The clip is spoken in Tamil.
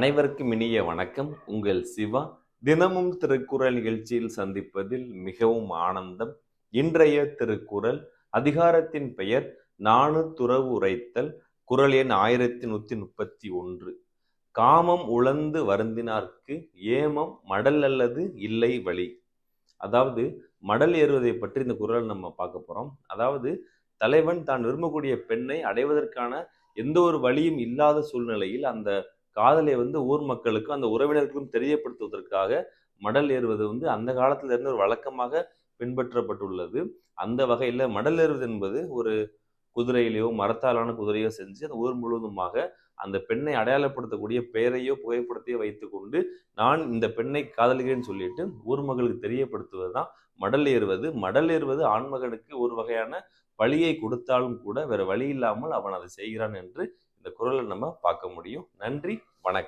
அனைவருக்கும் இனிய வணக்கம். உங்கள் சிவா. தினமும் திருக்குறள் நிகழ்ச்சியில் சந்திப்பதில் மிகவும் ஆனந்தம். இன்றைய திருக்குறள் அதிகாரத்தின் பெயர் நாணு துறவு உரைத்தல். குறள் எண் 1131. காமம் உழந்து வருந்தினார்க்கு ஏமம் மடல் அல்லது இல்லை வழி. அதாவது மடல் ஏறுவதை பற்றி இந்த குறள் நம்ம பார்க்க போறோம். அதாவது தலைவன் தான் விரும்பக்கூடிய பெண்ணை அடைவதற்கான எந்த ஒரு வழியும் இல்லாத சூழ்நிலையில் அந்த காதலை ஊர் மக்களுக்கும் அந்த உறவினர்களுக்கும் தெரியப்படுத்துவதற்காக மடல் ஏறுவது அந்த காலத்துல இருந்து ஒரு வழக்கமாக பின்பற்றப்பட்டுள்ளது. அந்த வகையில மடல் ஏறுவது என்பது ஒரு குதிரையிலையோ மரத்தாலான குதிரையோ செஞ்சு அந்த ஊர் முழுவதுமாக அந்த பெண்ணை அடையாளப்படுத்தக்கூடிய பெயரையோ புகைப்படத்தையோ வைத்துக்கொண்டு நான் இந்த பெண்ணை காதலிக்கிறேன்னு சொல்லிட்டு ஊர் மக்களுக்கு தெரியப்படுத்துவது தான் மடல் ஏறுவது. மடல் ஏறுவது ஆண்மகனுக்கு ஒரு வகையான பழியை கொடுத்தாலும் கூட வேற வழி இல்லாமல் அவன் அதை செய்கிறான் என்று இந்த குறளை நம்ம பார்க்க முடியும். நன்றி, வணக்கம்.